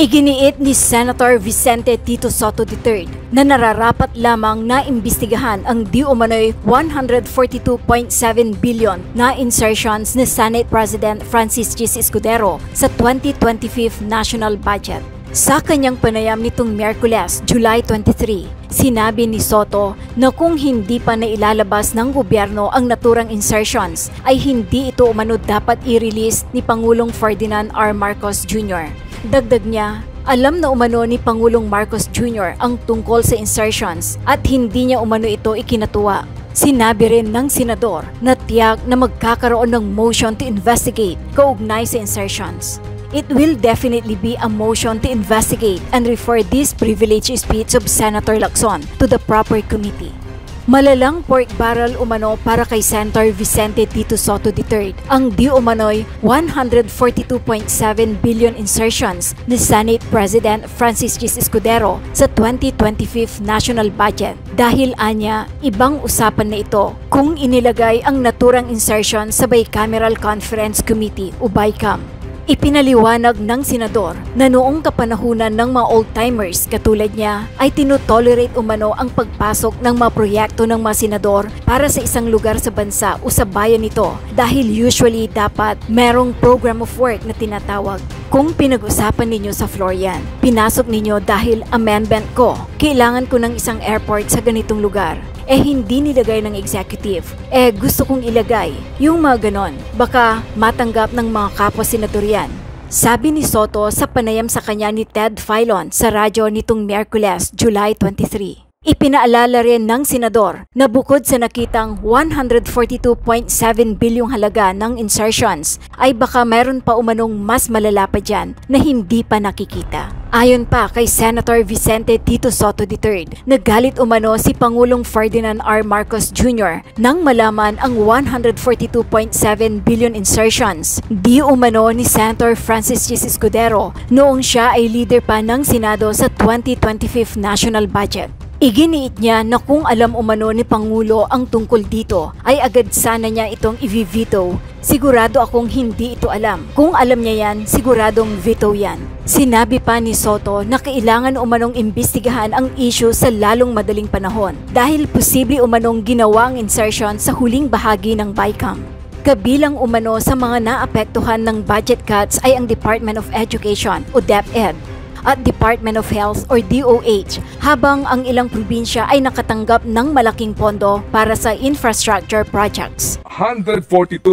Iginiit ni Senator Vicente Tito Sotto III na nararapat lamang na imbestigahan ang di umano'y 142.7 billion na insertions ni Senate President Francis Chis Escudero sa 2025 national budget. Sa kanyang panayam nitong Miyerkules, July 23, sinabi ni Sotto na kung hindi pa nailalabas ng gobyerno ang naturang insertions ay hindi ito umano dapat i-release ni Pangulong Ferdinand R. Marcos Jr. Dagdag niya, alam na umano ni Pangulong Marcos Jr. ang tungkol sa insertions at hindi niya umano ito ikinatuwa. Sinabi rin ng senador na tiyak na magkakaroon ng motion to investigate kaugnay sa insertions. It will definitely be a motion to investigate and refer this privileged speech of Senator Lacson to the proper committee. Malalang pork barrel umano para kay Senator Vicente Tito Sotto III ang di umano'y 142.7 billion insertions ni Senate President Francis Chis Escudero sa 2025 national budget. Dahil anya, ibang usapan na ito kung inilagay ang naturang insertion sa Bicameral Conference Committee o BICAM. Ipinaliwanag ng senador na noong kapanahunan ng mga old-timers katulad niya ay tinotolerate umano ang pagpasok ng mga proyekto ng mga senador para sa isang lugar sa bansa o sa bayan nito dahil usually dapat merong program of work na tinatawag. Kung pinag-usapan ninyo sa floor yan, pinasok ninyo dahil amendment ko, kailangan ko ng isang airport sa ganitong lugar. Hindi nilagay ng executive. Gusto kong ilagay. Yung mga ganon, baka matanggap ng mga kapwa-senador yan. Sabi ni Sotto sa panayam sa kanya ni Ted Filon sa radyo nitong Miyerkules, July 23. Ipinaalala rin ng senador na bukod sa nakitang 142.7 bilyong halaga ng insertions ay baka mayroon pa umanong mas malala pa dyan na hindi pa nakikita. Ayon pa kay Senator Vicente Tito Sotto III, nagalit umano si Pangulong Ferdinand R. Marcos Jr. nang malaman ang 142.7 billion insertions di umano ni Senator Francis Chis Escudero noong siya ay leader pa ng Senado sa 2025 national budget. Iginiit niya na kung alam umano ni Pangulo ang tungkol dito ay agad sana niya itong i-veto. Sigurado akong hindi ito alam. Kung alam niya yan, siguradong veto yan. Sinabi pa ni Sotto na kailangan umanong imbestigahan ang issue sa lalong madaling panahon dahil posible umanong ginawa ang insertion sa huling bahagi ng BICAM. Kabilang umano sa mga naapektuhan ng budget cuts ay ang Department of Education o DepEd at Department of Health or DOH, habang ang ilang probinsya ay nakatanggap ng malaking pondo para sa infrastructure projects. 142.7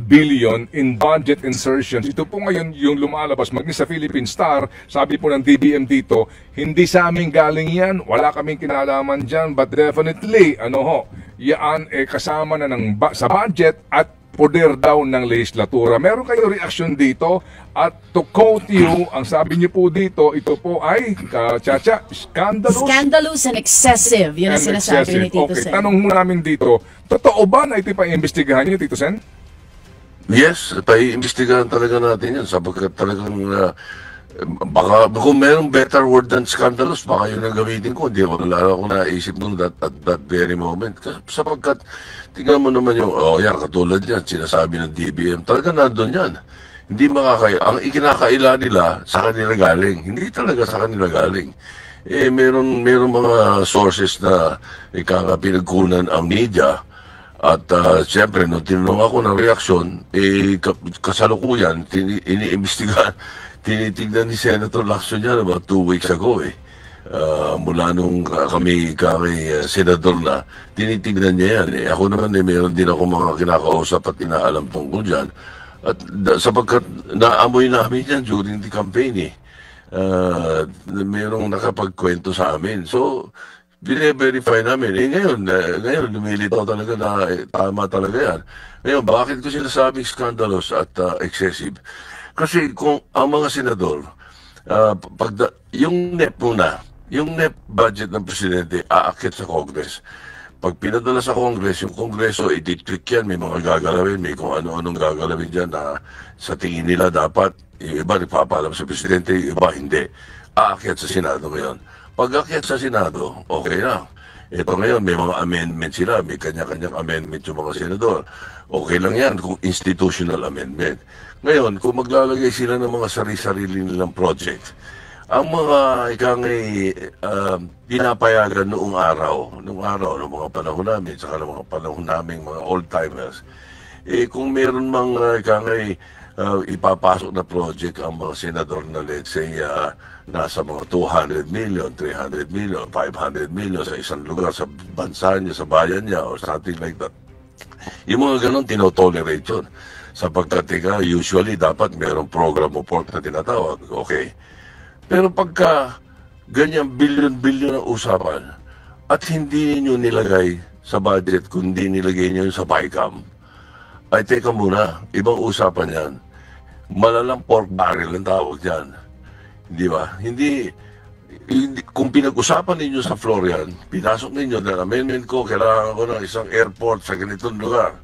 billion in budget insertions. Ito po ngayon yung lumalabas maging sa Philippine Star. Sabi po ng DBM dito, hindi sa amin galing yan, wala kaming kinalaman dyan, but definitely, yan kasama na sa budget at poder daw ng legislatura. Meron kayo reaction dito at to quote you, ang sabi niyo po dito, ito po ay scandalous. Scandalous and excessive. Yun ang sinasabi ni Tito Sen. Tanong mo namin dito, totoo ba na ito pa-imbestigahan niyo, Tito Sen? Yes, pa-imbestigahan talaga natin yan sapagkat talagang baka kung mayroong better word than scandalous, baka yun ang gamitin ko. Hindi ako naisip nung at that very moment. Sapagkat, tingnan mo naman yung, yan, katulad yan, sinasabi ng DBM, talaga nandun yan. Hindi ang ikinakaila nila sa kanila galing. Hindi talaga sa kanila galing. Meron mga sources na pinagkunan ang media. At siyempre, nung tinanong ako ng reaksyon, kasalukuyan, iniimbestigahan. Tinitignan ni Senator Lacson yan about 2 weeks ago mula nung kami senador na, tinitignan niya yan. Ako naman meron din ako mga kinakausap at inaalam tungkol dyan. At sapagkat naamoy namin yan during the campaign merong nakapagkwento sa amin. So, bine-verify namin. Ngayon lumilitaw talaga na tama talaga yan. Ngayon, bakit ko sinasabing scandalous at excessive? Kasi kung ang mga senador, yung NEP muna, yung NEP budget ng Presidente aakyat sa Congress. Pag pinadala sa Congress, yung Kongreso, i-tweak yan, may mga gagalawin, may kung ano-anong gagalawin dyan na sa tingin nila dapat, yung iba nagpapaalam sa Presidente, yung iba hindi. Aakyat sa Senado ngayon. Pag aakyat sa Senado, okay na. Ito ngayon, may mga amendment sila, may kanya-kanyang amendment yung mga senador. Okay lang yan kung institutional amendment. Ngayon, kung maglalagay sila ng mga sarili-sarili nilang project, ang mga ikangay pinapayagan noong araw, ng mga panahon namin, saka ng mga panahon namin, mga old-timers, kung meron mang ikangay ipapasok na project ang mga senador na let's say nasa mga 200 million, 300 million, 500 million sa isang lugar, sa bansa niya, sa bayan niya, or something like that. Yung mga ganun, tinotolerate yun. Sapagkat usually dapat merong program of work na tinatawag. Okay. Pero pagka ganyan billion-billion ang usapan at hindi niyo nilagay sa budget kundi nilagay niyo sa BICAM, ay teka muna, ibang usapan yan. Malalang pork barrel ang tawag dyan. Di ba? Hindi, kung pinag-usapan ninyo sa floor yan, pinasok ninyo na amendment ko, kailangan ko ng isang airport sa ganitong lugar.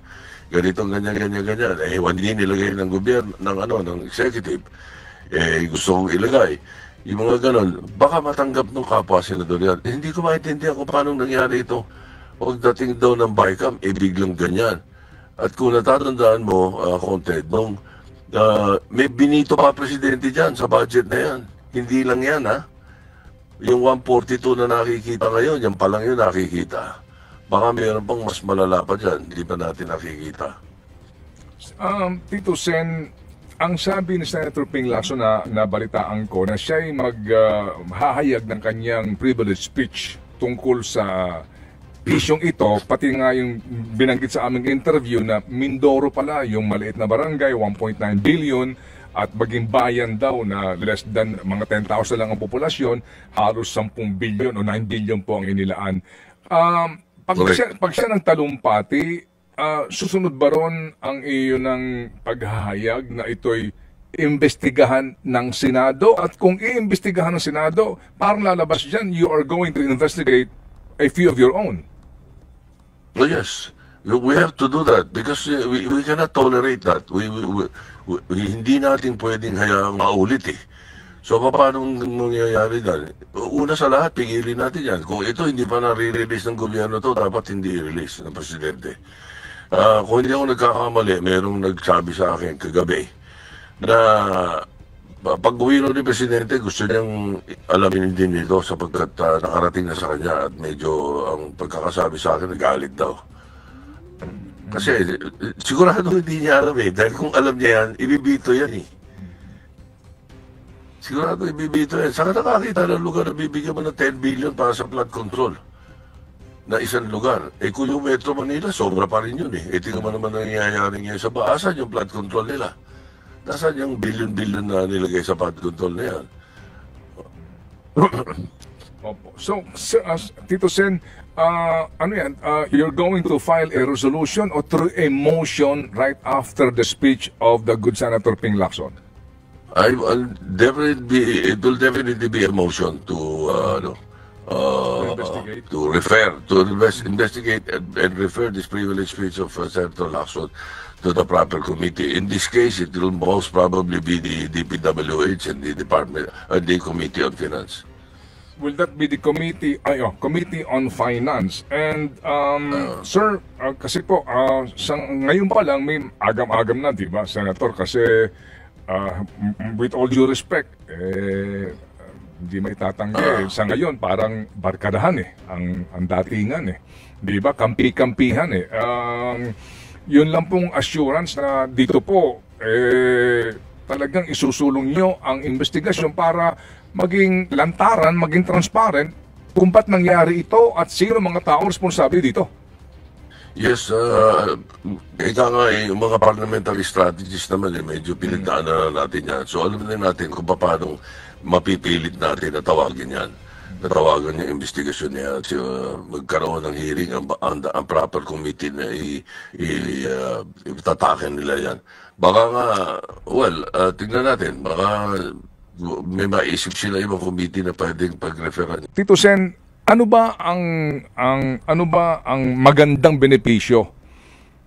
Ganitong ganyan. Hindi nilagay ng gobyerno, ng executive. Gusto kong ilagay. Yung mga ganon, baka matanggap ng kapwa senador yan. Hindi ko maintindihan kung paano nangyari ito. Pagdating daw ng BICAM, biglang ganyan. At kung natatandaan mo, Conted, may binito pa presidente dyan sa budget na yan. Hindi lang yan, ha? Yung 142 na nakikita ngayon, yan pa lang yun nakikita. Baka mayroon pang mas malala pa dyan, hindi pa natin nakikita. Tito Sen, ang sabi ni Senator Ping Lacson na nabalitaan ko na siya ay maghahayag ng kanyang privilege speech tungkol sa isyong ito, pati nga yung binanggit sa aming interview na Mindoro pala, yung maliit na barangay, 1.9 billion, at maging bayan daw na less than mga 10,000 lang ang populasyon, halos 10 billion o 9 billion po ang inilaan. Pag siya ng talumpati, susunod ba ron ang iyo ng paghahayag na ito'y imbestigahan ng Senado? At kung iimbestigahan ng Senado, parang lalabas dyan, you are going to investigate a few of your own. Well, yes. We have to do that because we cannot tolerate that. Hindi natin pwedeng hayaang maulit eh. So, paano mangyayari dyan? Una sa lahat, pigilin natin yan. Kung ito hindi pa nare-release ng gobyerno to, dapat hindi i-release ng presidente. Kung hindi ako nagkakamali, merong nagsabi sa akin kagabi na pag-uwi ni Presidente, gusto niyang alamin din ito sapagkat nakarating na sa kanya at medyo ang pagkakasabi sa akin, nagalit daw. Kasi sigurado hindi niya alam eh. Dahil kung alam niya yan, ibibito yan eh. Sigurado ibibito yan. Saka nakakita ng lugar na bibigyan mo ng 10 billion para sa flood control na isang lugar. Kung yung Metro Manila, sobra pa rin yun eh. Tingnan mo naman nangyayari ngayon sa baasan yung flood control nila. Nasaan yung billion-billion na nilagay sa flood control na yan? So, Tito Sen, you're going to file a resolution or through a motion right after the speech of the good Senator Ping Lacson? It will definitely be a motion to investigate and refer this privilege speech of Senator Lacson to the proper committee. In this case, it will most probably be the DPWH and the Committee on Finance. Will that be the Committee on Finance? And, sir, kasi po, ngayon pa lang may agam-agam na, di ba, Senator? Kasi, with all due respect, hindi may tatanggi. Sa ngayon, parang barkadahan ang datingan Di ba? Kampi-kampihan yun lang pong assurance na dito po, talagang isusulong nyo ang investigasyon para maging lantaran, maging transparent kung ba't nangyari ito at sino mga tao responsable dito. Yes, yung mga parliamentary strategies naman medyo pinagdaanan natin yan. So alam na natin kung paano mapipilit natin na tawagin yan. Natawagan yung investigasyon niya at magkaroon ng hearing ang proper committee na itatakin nila yan. Baka nga, tingnan natin, baka may maisip sila ibang committee na pwedeng pag-referan. Tito Sen, ano ba ang magandang benepisyo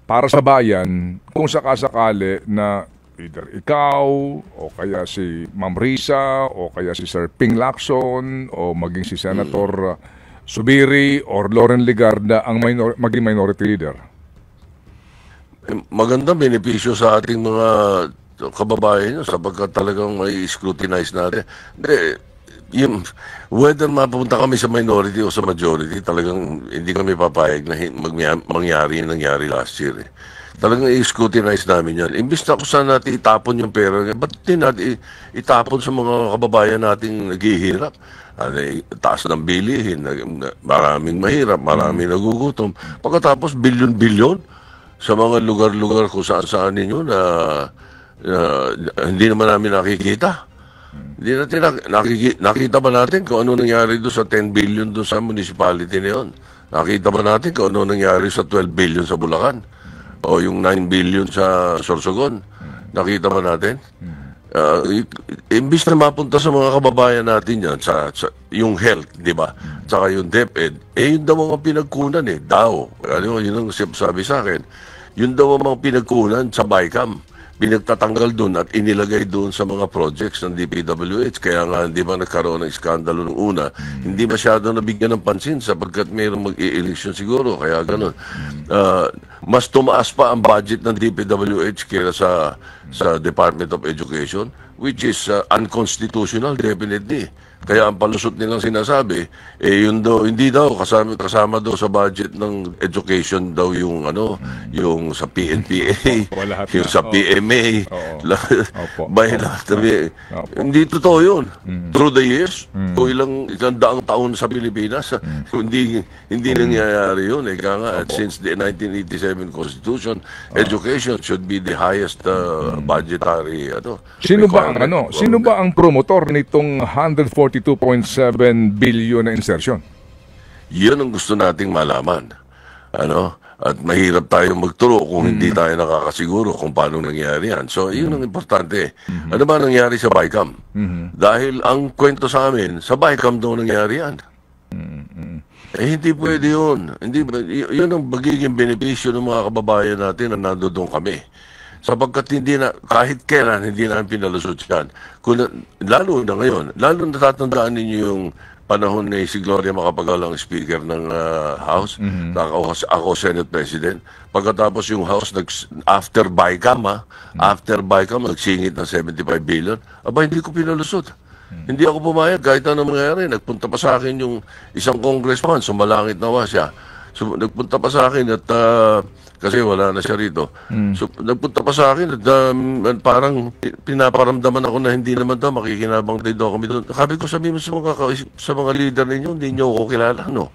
para sa bayan kung sakasakali na either ikaw, o kaya si Ma'am Risa, o kaya si Sir Ping Lacson, o maging si Senator Subiri or Loren Legarda ang maging minority leader? Magandang benepisyo sa ating mga kababayan yun sapagkat talagang may scrutinize natin. Whether mapunta kami sa minority o sa majority, talagang hindi kami papayag na mangyari yung nangyari last year. Talagang i-scrutinize namin yan. Imbis na kung saan natin itapon yung pera, ba't din natin itapon sa mga kababayan nating naghihirap? Taas ng bilihin, maraming mahirap, maraming nagugutom. Pagkatapos bilyon-bilyon sa mga lugar-lugar kung saan-saan ninyo na hindi naman namin nakikita. Hindi natin nakita ba natin kung ano nangyari doon sa 10 billion doon sa municipality na yun? Nakita ba natin kung ano nangyari sa 12 billion sa Bulacan? O yung 9 billion sa Sorsogon? Nakita ba natin? Imbis na mapunta sa mga kababayan natin yan, sa yung health, di ba? Tsaka yung DepEd, yun daw mga pinagkunan daw. Ano, yun ang sabi sa akin. Yun daw ang mga pinagkunan sa BICAM. Pinagtatanggal doon at inilagay doon sa mga projects ng DPWH. Kaya nga hindi ba nagkaroon ng iskandalo nung una, hindi masyado nabigyan ng pansin sapagkat mayroong mag-i-election siguro. Kaya ganun. Mas tumaas pa ang budget ng DPWH kaya sa Department of Education, which is unconstitutional definitely. Kaya ang palusot nilang sinasabi, yun daw, hindi daw, kasama daw sa budget ng education daw yung yung sa PNPA, yung sa PMA, by lahat. Hindi totoo yun. Through the years, kung ilang daang taon sa Pilipinas, hindi nangyayari yun. Kaya nga, since the 1987 Constitution, education should be the highest budgetary Sino ba ang promotor nitong 142.7 billion na insertion? Yun ang gusto nating malaman. At mahirap tayo magturo kung hindi tayo nakakasiguro kung paano nangyari yan. So, yun ang importante. Ano ba nangyari sa BICAM? Dahil ang kwento sa amin, sa BICAM daw nangyari yan. Hindi pwede yun. Yun ang magiging benepisyo ng mga kababayan natin na nandoon kami. Sapagkat kahit kailan, hindi namin pinalusot yan. Lalo na ngayon, lalo natatandaan ninyo yung panahon ni si Gloria Macapagal ang speaker ng House, ako Senate President. Pagkatapos yung House, after BICAM, nagsingit ng 75 billion, hindi ko pinalusot. Hindi ako pumayag kahit anong mangyari. Nagpunta pa sa akin yung isang congressman, sumalangit nawa siya. So, nagpunta pa sa akin at kasi wala na siya rito. So, nagpunta pa sa akin at parang pinaparamdaman ako na hindi naman daw makikinabang din daw kami doon. Sabi ko, sabi mo sa mga leader ninyo, hindi nyo ako kilala, no?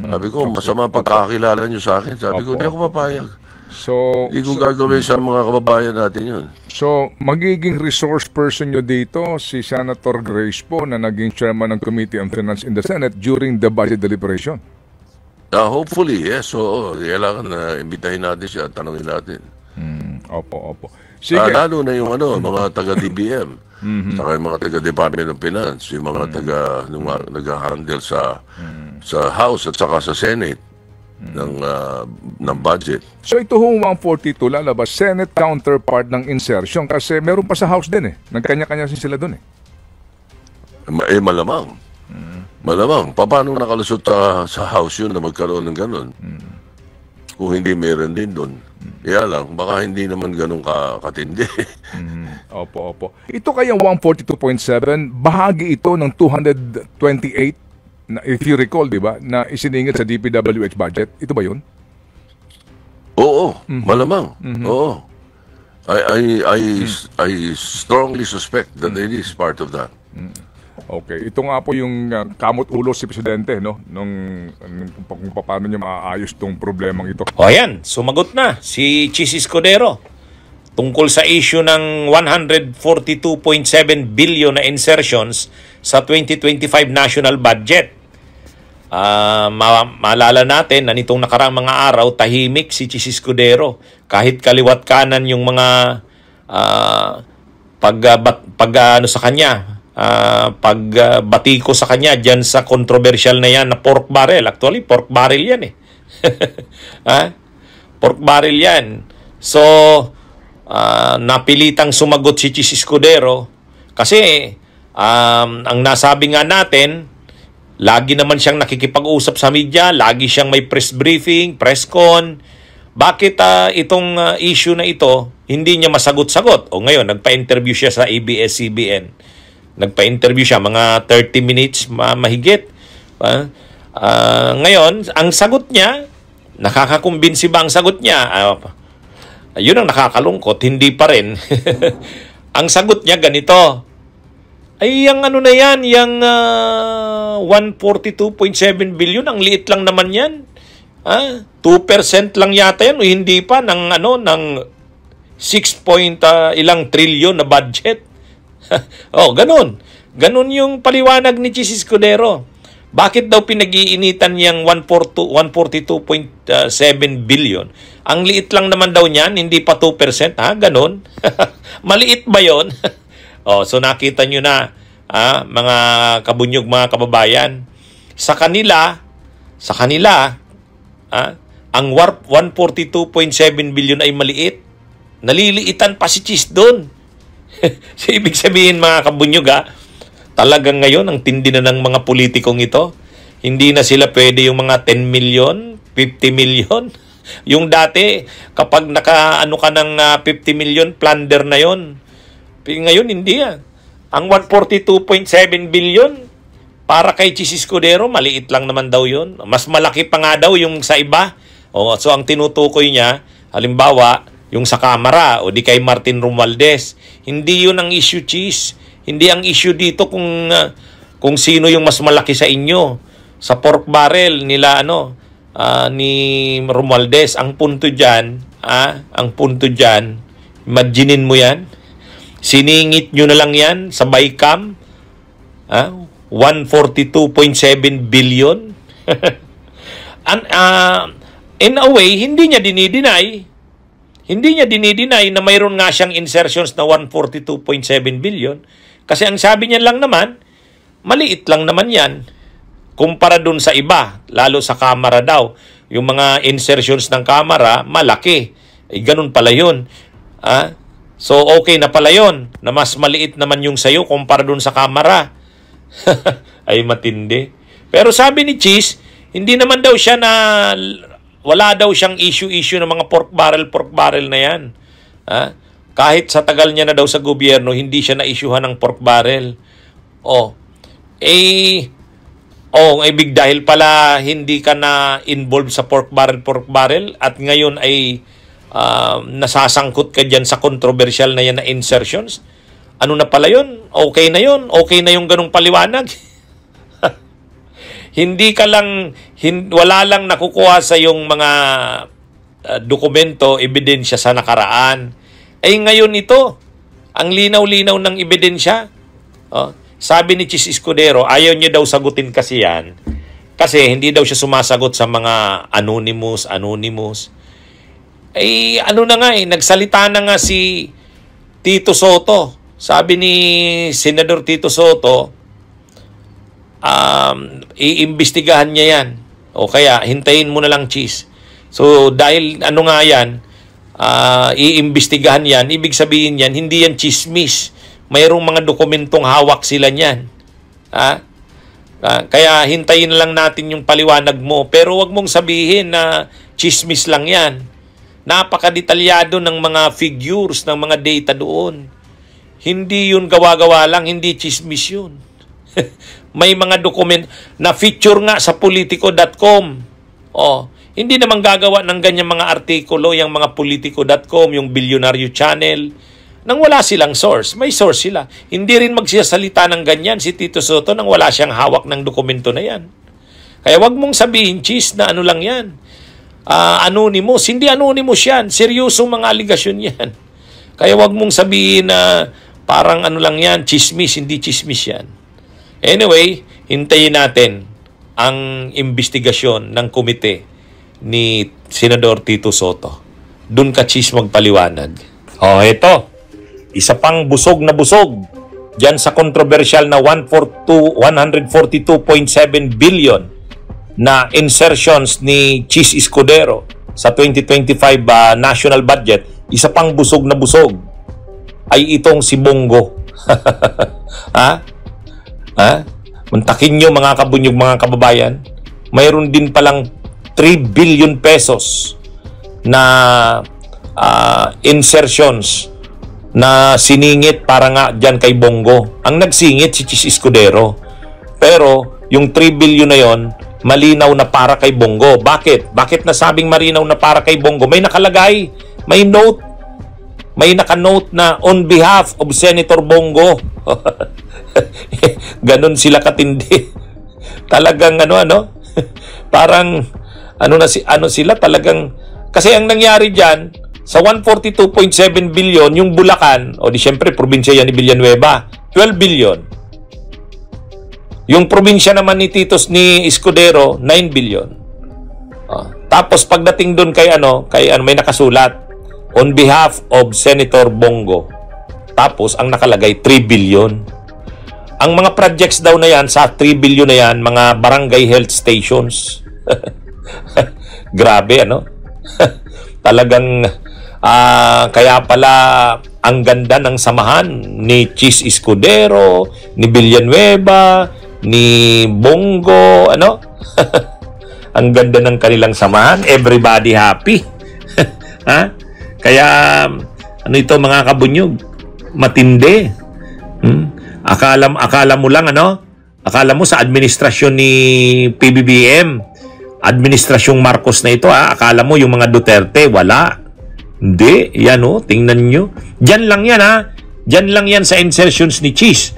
Sabi ko, masama pagkakilala nyo sa akin. Sabi ko, hindi ako papayag. So, hindi ko gagawin sa mga kababayan natin yun. So, magiging resource person nyo dito si Senator Grace po na naging chairman ng Committee on Finance in the Senate during the budget deliberation. Hopefully, yes. So, kailangan na imbitahin natin siya at tanongin natin. Opo. Sige. Lalo na yung mga taga-DBM, saka yung mga taga-Department of Finance, yung mga nag-handle sa House at saka sa Senate ng budget. So ito hong 142 lalabas, Senate counterpart ng insertion kasi meron pa sa House din Nagkanya-kanya sila doon Malamang. Malamang. Paano nakalusot sa House yun na magkaroon ng ganun? Kung hindi meron din doon. Kaya lang, baka hindi naman ganun katindi. Opo. Ito kayang 142.7, bahagi ito ng 228, na, if you recall, di ba, na isiningit sa DPWH budget. Ito ba yun? Oo, malamang. Oo. I strongly suspect that it is part of that. Okay, ito nga po yung kamot ulo si Presidente, no? Kung paano niya maaayos tong problemang ito. O yan, sumagot na si Chis Escudero tungkol sa issue ng 142.7 billion na insertions sa 2025 national budget. Maalala natin na nitong nakaraang mga araw, tahimik si Chis Escudero. Kahit kaliwat kanan yung mga sa kanya, pagbati ko sa kanya dyan sa controversial na yan na pork barrel. Actually, pork barrel yan pork barrel yan. So, napilitang sumagot si Chis Escudero kasi ang nasabi nga natin, Lagi naman siyang nakikipag-usap sa media, lagi siyang may press briefing, press con. Bakit itong issue na ito, hindi niya masagot-sagot? O ngayon, nagpa-interview siya sa ABS-CBN. Nagpa-interview siya, mga 30 minutes mahigit. Ngayon, ang sagot niya, nakakakumbinsi ba ang sagot niya? Yun ang nakakalungkot, hindi pa rin. Ang sagot niya ganito, ay yung ano na yan, yung 142.7 billion, ang liit lang naman yan. 2% lang yata yan, o hindi pa, ng 6 ilang trillion na budget. Ganun. Ganun yung paliwanag ni Chis Escudero. Bakit daw pinag-iinitan niyang 142.7 billion? Ang liit lang naman daw niyan, hindi pa 2%. Ganun? Maliit ba yun? So nakita nyo na, mga kabunyog, mga kababayan. Sa kanila, ang 142.7 billion ay maliit. Naliliitan pa si Chis doon. So, ibig sabihin, mga kabunyog, talagang ngayon, ang tindi na ng mga politikong ito. Hindi na sila pwede yung mga 10 million, 50 million. Yung dati, kapag naka-ano ka ng 50 million, plunder na yon. Ngayon, hindi Ang 142.7 billion, para kay Chis Escudero, maliit lang naman daw yun. Mas malaki pa nga daw yung sa iba. So, ang tinutukoy niya, halimbawa, yung sa Kamara o di kay Martin Romualdez. Hindi yun ang issue, Chis. Hindi ang issue dito kung sino yung mas malaki sa inyo. Sa pork barrel nila ni Romualdez, ang punto diyan, imaginein mo yan. Siningit nyo na lang yan sa BICAM. 142.7 billion. In a way, hindi niya dinideny na mayroon nga siyang insertions na 142.7 billion. Kasi ang sabi niya lang naman, maliit lang naman yan kumpara dun sa iba, lalo sa Kamara daw. Yung mga insertions ng Kamara, malaki. Ganun pala yun. So, okay na pala yun, na mas maliit naman yung sayo kumpara dun sa Kamara. Ay, matindi. Pero sabi ni Chis, hindi naman daw siya wala daw siyang issue ng mga pork barrel na yan. Kahit sa tagal niya na daw sa gobyerno, hindi siya na-issuehan ng pork barrel. Ibig dahil pala hindi ka na involved sa pork barrel at ngayon ay nasasangkot ka dyan sa controversial na yan na insertions. Ano na pala yun? Okay na yun? Okay na yung ganong paliwanag? Hindi ka lang, wala lang nakukuha sa yung mga dokumento, ebidensya sa nakaraan. Ngayon ito, ang linaw-linaw ng ebidensya. Sabi ni Chis Escudero, ayaw niya daw sagutin kasi yan. Kasi hindi daw siya sumasagot sa mga anonymous. Nagsalita na nga si Tito Soto. Sabi ni Senador Tito Soto, iimbestigahan niya yan. O kaya, hintayin mo na lang, Chis. So, dahil yan, iimbestigahan yan, ibig sabihin yan, hindi yan chismis. Mayroong mga dokumentong hawak sila niyan. Kaya, hintayin na lang natin yung paliwanag mo. Pero wag mong sabihin na chismis lang yan. Napakadetalyado ng mga figures, ng mga data doon. Hindi yun gawa-gawa lang, hindi chismis yun. May mga document na feature nga sa politico.com. Hindi naman gagawa ng ganyan mga artikulo yung mga politico.com, yung Bilyonaryo Channel, nang wala silang source. May source sila. Hindi rin magsasalita ng ganyan si Tito Soto nang wala siyang hawak ng dokumento na yan. Kaya wag mong sabihin, Chis, na ano lang yan. Anonymous. Hindi anonymous yan. Seryosong mga aligasyon yan. Kaya wag mong sabihin na parang ano lang yan, chismis. Hindi chismis yan. Anyway, hintayin natin ang investigasyon ng komite ni Senador Tito Soto. Doon ka, Chis, magpaliwanag. Ito. Isa pang busog na busog dyan sa controversial na 142.7 billion na insertions ni Chis Escudero sa 2025 national budget. Isa pang busog na busog ay itong si Bongo. Mantakin nyo mga kabunyog, mga kababayan, mayroon din palang 3 billion pesos na insertions na siningit para nga dyan kay Bongo. Ang nagsingit si Chis Escudero. Pero yung 3 billion na yon, malinaw na para kay Bongo. Bakit? Bakit nasabing malinaw na para kay Bongo? May nakalagay, may note, may naka-note na on behalf of Senator Bongo. Ganon sila katindi. Talagang parang sila talagang, kasi ang nangyari diyan sa 142.7 billion yung Bulacan, o di syempre probinsya yan ni Villanueva, 12 billion. Yung probinsya naman ni Titos ni Escudero, 9 billion. Tapos pagdating doon kay may nakasulat on behalf of Senator Bongo. Tapos ang nakalagay 3 billion. Ang mga projects daw na yan, sa 3 billion na yan, mga barangay health stations. Grabe, Talagang kaya pala ang ganda ng samahan ni Chis Escudero, ni Villanueva, ni Bongo, ang ganda ng kanilang samahan. Everybody happy. Kaya ito mga kabunyog, matindi. Akala mo lang akala mo sa administrasyon ni PBBM, administrasyong Marcos na ito, akala mo yung mga Duterte wala. Hindi, yan tingnan nyo. Diyan lang yan Diyan lang yan sa insertions ni Chis.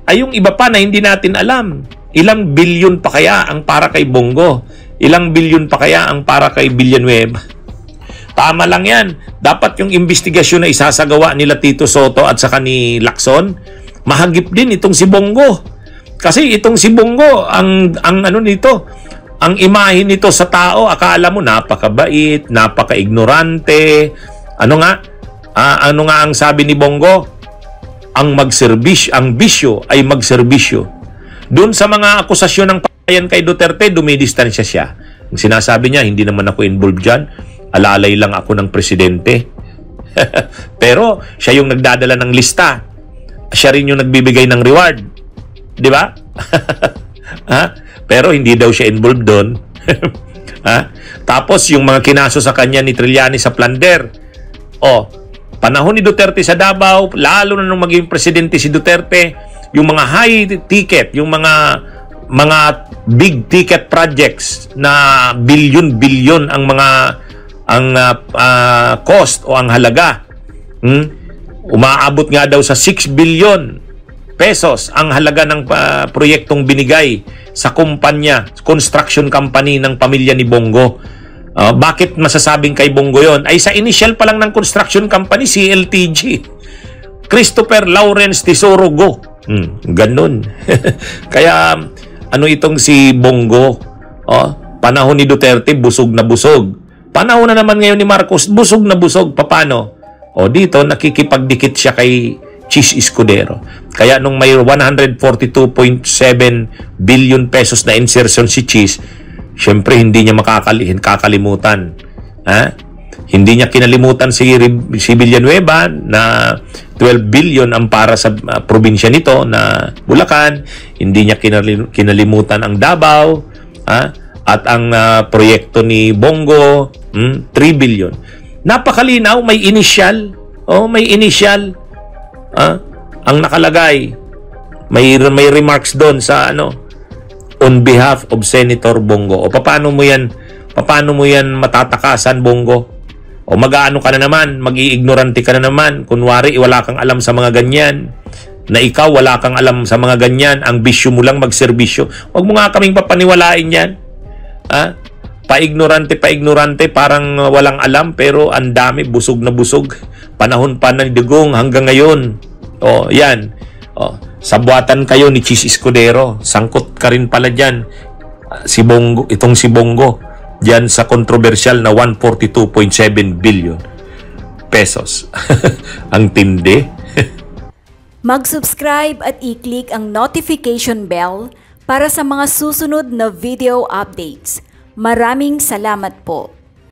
Ay yung iba pa na hindi natin alam. Ilang bilyon pa kaya ang para kay Bongo? Ilang bilyon pa kaya ang para kay Villanueva? Tama lang yan. Dapat yung investigasyon na isasagawa nila Tito Soto at saka ni Lacson, mahagip din itong si Bongo. Kasi itong si Bongo, ang imahe nito sa tao, akala mo napakabait, napaka-ignorante. Ano nga ang sabi ni Bongo? Ang bisyo ay magserbisyo. Doon sa mga akusasyon ng patayan kay Duterte, dumidistansya siya. Ang sinasabi niya, hindi naman ako involved dyan. Alalay lang ako ng presidente. Pero siya yung nagdadala ng lista. Siya rin yung nagbibigay ng reward. Di ba? Pero hindi daw siya involved doon. Tapos yung mga kinaso sa kanya ni Trillanes sa Plander. Panahon ni Duterte sa Davao, lalo na nung maging presidente si Duterte, yung mga high ticket, yung mga big ticket projects na bilyon-bilyon ang cost o ang halaga. Umaabot nga daw sa 6 billion pesos ang halaga ng proyektong binigay sa kumpanya, construction company ng pamilya ni Bongo. Bakit masasabing kay Bongo yon? Ay sa initial pa lang ng construction company, CLTG. Christopher Lawrence Tesoro Go. Ganun. Kaya itong si Bongo, panahon ni Duterte, busog na busog. Panahon na naman ngayon ni Marcos, busog na busog. Paano? Dito, nakikipagdikit siya kay Chis Escudero. Kaya nung may 142.7 billion pesos na insertion si Chis, syempre hindi niya kakalimutan. Hindi niya kinalimutan si Villanueva na 12 billion ang para sa probinsya nito na Bulacan. Hindi niya kinalimutan ang Davao. At ang proyekto ni Bongo, 3 billion. Napakalinaw, may initial. May initial. Ang nakalagay, may remarks doon sa on behalf of Senator Bongo. Paano mo yan matatakasan, Bongo? Mag-aano ka na naman, mag-i-ignorante ka na naman. Kunwari, wala kang alam sa mga ganyan. Na ikaw, wala kang alam sa mga ganyan. Ang bisyo mo lang magserbisyo. Huwag mo nga kaming papaniwalain yan. Pa-ignorante, parang walang alam, pero ang dami, busog na busog. Panahon pa ng Digong hanggang ngayon. Yan. Sabuatan kayo ni Chis Escudero. Sangkot ka rin pala dyan. Itong si Bongo. Dyan sa controversial na 142.7 billion pesos. Ang tindi. Mag-subscribe at i-click ang notification bell para sa mga susunod na video updates. Maraming salamat po.